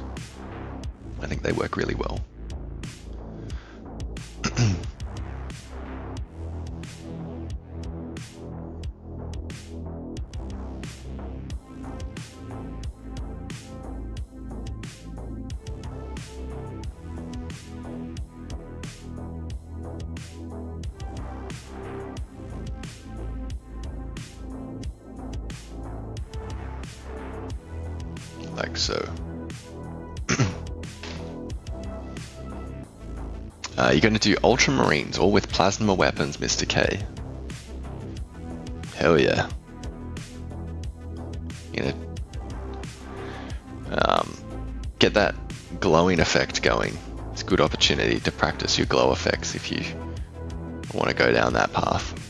I think they work really well. Like so. You're going to do Ultramarines, all with plasma weapons, Mr. K. Hell yeah. You're gonna get that glowing effect going. It's a good opportunity to practice your glow effects if you want to go down that path.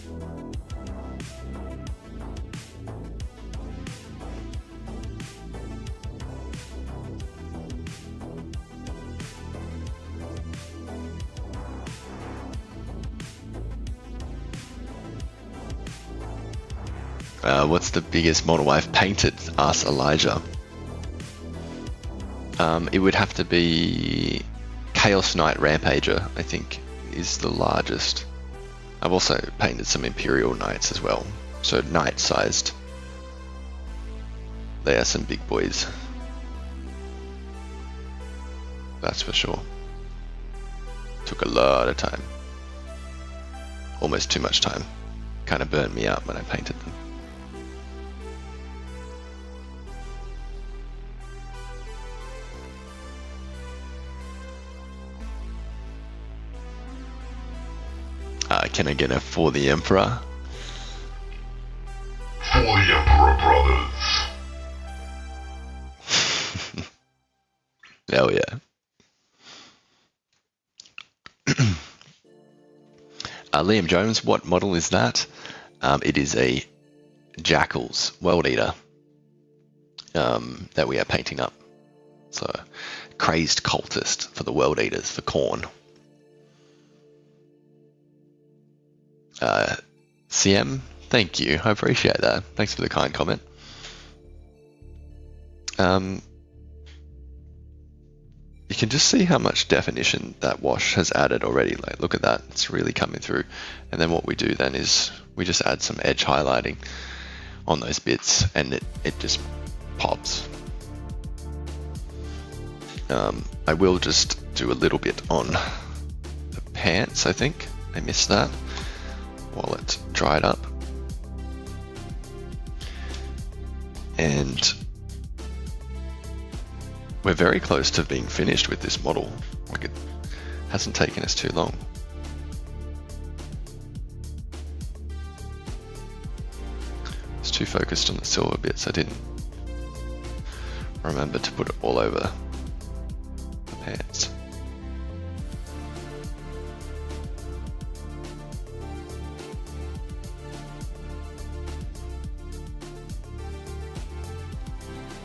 What's the biggest model I've painted? Asked Elijah. It would have to be Chaos Knight Rampager, I think, is the largest. I've also painted some Imperial Knights as well, so Knight-sized. They are some big boys. That's for sure. Took a lot of time. Almost too much time. Kind of burned me out when I painted them. Can I get a For the Emperor? For the Emperor, brothers. Hell yeah. Liam Jones, what model is that? It is a Jackal's World Eater that we are painting up. So, crazed cultist for the World Eaters, for Khorne. CM, thank you. I appreciate that. Thanks for the kind comment. You can just see how much definition that wash has added already. Like, look at that. It's really coming through. And then what we do then is we just add some edge highlighting on those bits and it just pops. I will just do a little bit on the pants, I think. I missed that while it dried up. And we're very close to being finished with this model. Like it hasn't taken us too long. It's too focused on the silver bits. I didn't remember to put it all over the pants.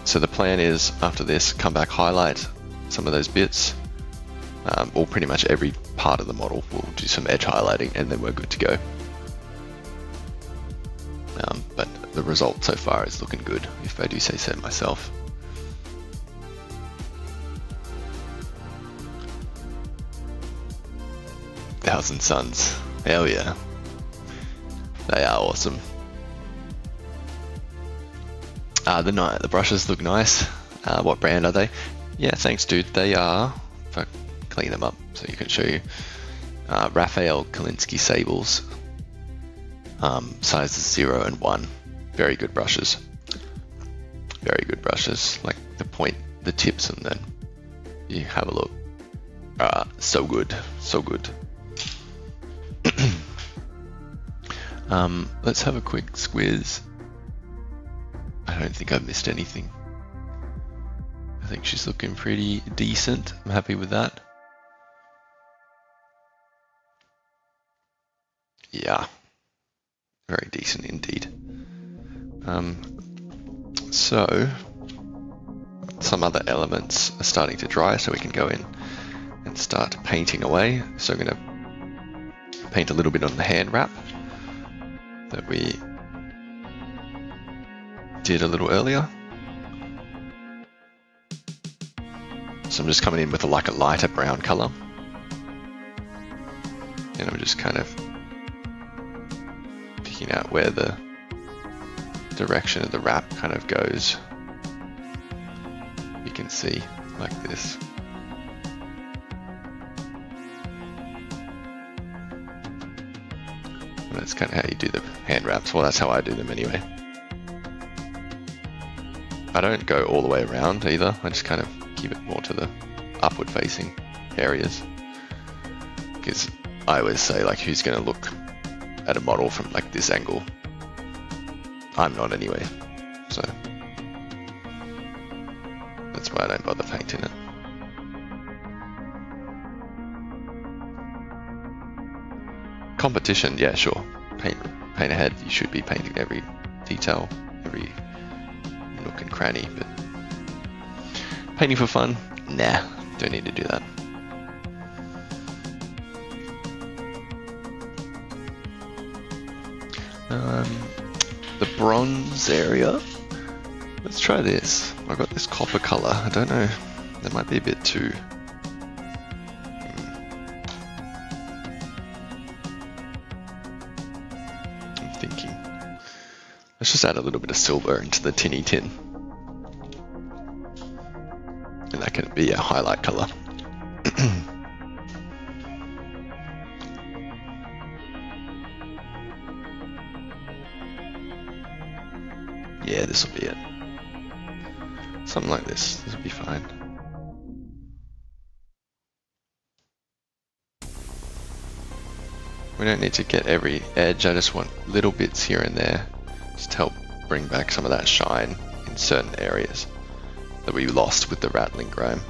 So the plan is, after this, come back, highlight some of those bits, or pretty much every part of the model. We'll do some edge highlighting and then we're good to go. But the result so far is looking good, if I do say so myself. Thousand Suns, hell yeah. They are awesome. The brushes look nice. What brand are they? Yeah, thanks dude. They are, if I clean them up so you can show you, Raphael Kalinsky Sables, sizes 0 and 1. Very good brushes. Very good brushes. Like the tips, and then you have a look. So good, so good. Let's have a quick squiz. I don't think I've missed anything. I think she's looking pretty decent. I'm happy with that. Yeah, very decent indeed. So some other elements are starting to dry, so we can go in and start painting away. So I'm going to paint a little bit on the hand wrap that we did a little earlier. So I'm just coming in with a lighter brown color, and I'm just kind of picking out where the direction of the wrap kind of goes. You can see like this. And that's kind of how you do the hand wraps. Well, that's how I do them anyway. I don't go all the way around either. I just kind of keep it more to the upward facing areas. Because I always say, like, who's going to look at a model from like this angle? I'm not anyway. So that's why I don't bother painting it. Competition, yeah, sure. Paint ahead. You should be painting every detail, every nook and cranny, but painting for fun? Nah, don't need to do that. The bronze area. Let's try this. I've got this copper color. I don't know. That might be a bit too. I'm thinking. Let's just add a little bit of silver into the tinny tin. And that can be a highlight color. Yeah, this will be it. Something like this. This will be fine. We don't need to get every edge. I just want little bits here and there, just to help bring back some of that shine in certain areas that we lost with the rattling grime.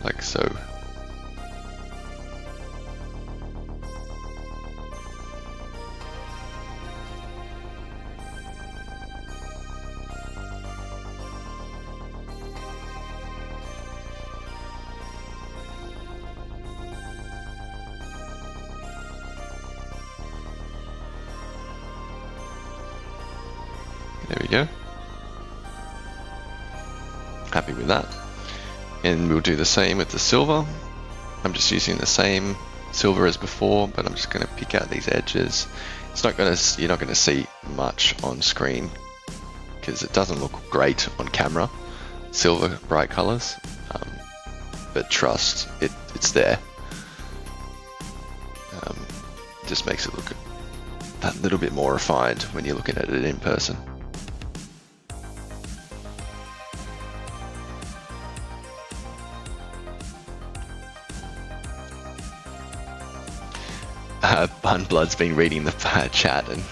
Like so. There we go. Happy with that. And we'll do the same with the silver. I'm just using the same silver as before, but I'm just going to pick out these edges. It's not going to, you're not going to see much on screen because it doesn't look great on camera. Silver, bright colors, but trust, it's there. Just makes it look that little bit more refined when you're looking at it in person. Bunblood's been reading the chat, and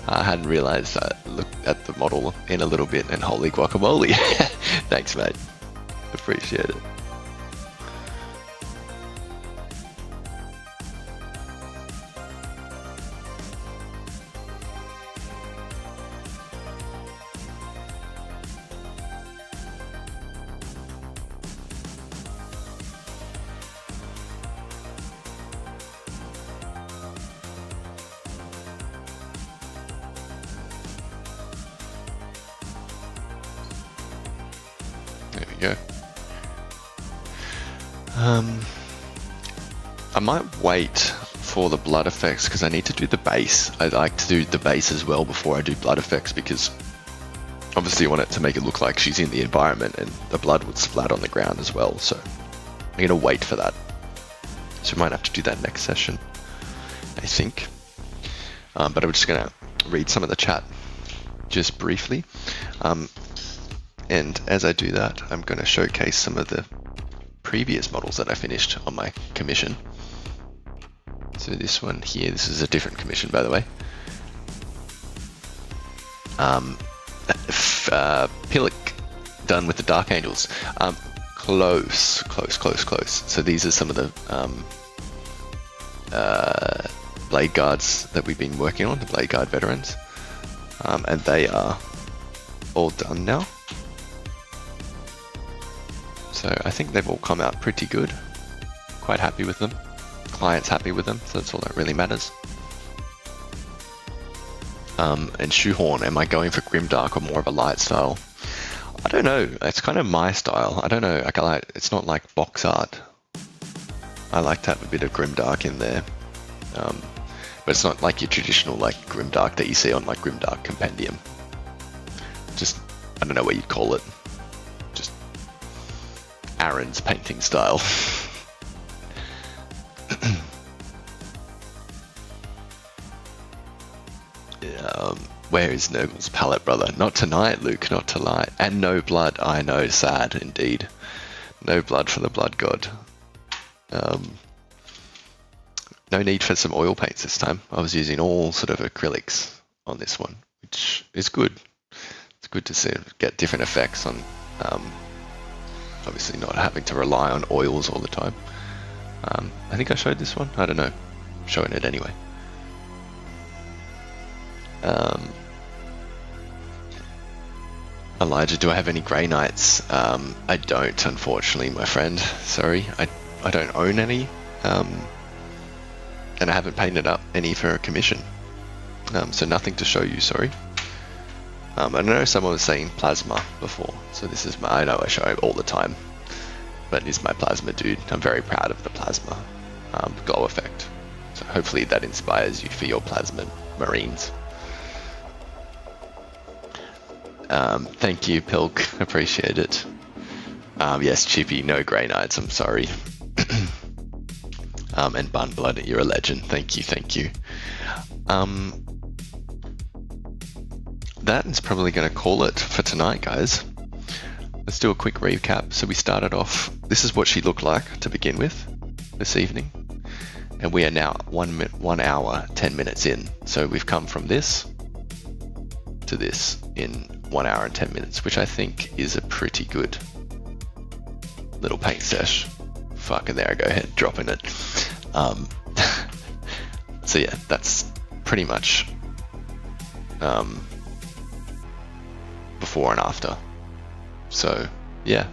I hadn't realised. I looked at the model in a little bit, and holy guacamole! Thanks, mate. Appreciate it. There we go. I might wait for the blood effects because I need to do the base. I like to do the base as well before I do blood effects, because obviously you want it to make it look like she's in the environment and the blood would splat on the ground as well. So I'm going to wait for that. So we might have to do that next session, I think. But I'm just going to read some of the chat just briefly. And as I do that, I'm going to showcase some of the previous models that I finished on my commission. So this one here, this is a different commission, by the way. Pillock, done with the Dark Angels. Close. So these are some of the Blade Guards that we've been working on, the Blade Guard veterans. And they are all done now. So I think they've all come out pretty good. Quite happy with them. Client's happy with them, so that's all that really matters. And Shoehorn, am I going for grimdark or more of a light style? I don't know. It's kind of my style. I don't know. It's not like box art. I like to have a bit of grimdark in there. But it's not like your traditional like grimdark that you see on like Grimdark Compendium. Just, I don't know what you'd call it. Just Aaron's painting style. Where is Nurgle's palette, brother? Not tonight, Luke, not tonight. And no blood, I know, sad indeed. No blood for the blood god. No need for some oil paints this time. I was using all sort of acrylics on this one, which is good. It's good to see get different effects on obviously not having to rely on oils all the time. I think I showed this one. I don't know. I'm showing it anyway. Elijah, do I have any Grey Knights? I don't, unfortunately, my friend. Sorry, I don't own any, and I haven't painted up any for a commission, so nothing to show you. Sorry. I know someone was saying plasma before, so this is my. I know I show it all the time, but it's my plasma dude. I'm very proud of the plasma glow effect. So hopefully that inspires you for your plasma marines. Thank you, Pilk. Appreciate it. Yes, Chippy, no Grey Knights. I'm sorry. And Bunblood, you're a legend. Thank you. That is probably going to call it for tonight, guys. Let's do a quick recap. So we started off. This is what she looked like to begin with this evening, and we are now 1 hour 10 minutes in. So we've come from this to this in 1 hour and 10 minutes, which I think is a pretty good little paint sesh. Fucking there I go ahead, dropping it. So yeah, that's pretty much before and after. So yeah,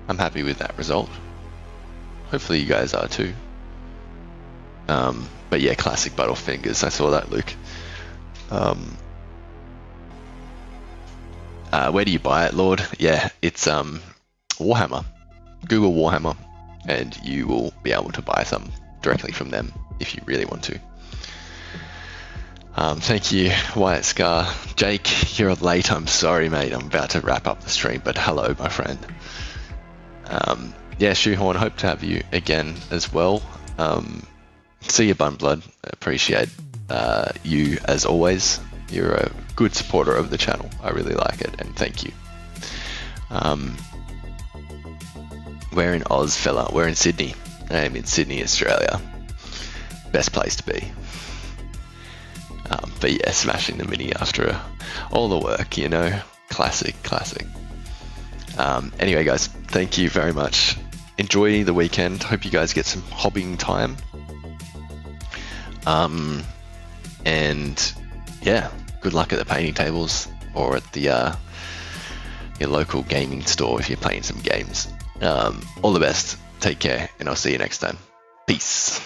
I'm happy with that result. Hopefully you guys are too. But yeah, classic Butterfingers. I saw that, Luke. Where do you buy it, Lord? Yeah, it's Warhammer. Google Warhammer, and you will be able to buy some directly from them if you really want to. Thank you, Wyatt Scar. Jake, you're late. I'm sorry, mate. I'm about to wrap up the stream, but hello, my friend. Yeah, Shoehorn, hope to have you again as well. See you, Bunblood. Appreciate you as always. You're a good supporter of the channel. I really like it, and thank you. We're in Oz, fella. We're in Sydney. I'm in Sydney, Australia. best place to be. But yeah, smashing the mini after all the work, you know, classic. Anyway, guys, thank you very much. Enjoy the weekend. Hope you guys get some hobbying time. And yeah, good luck at the painting tables or at the your local gaming store if you're playing some games. All the best. Take care, and I'll see you next time. Peace.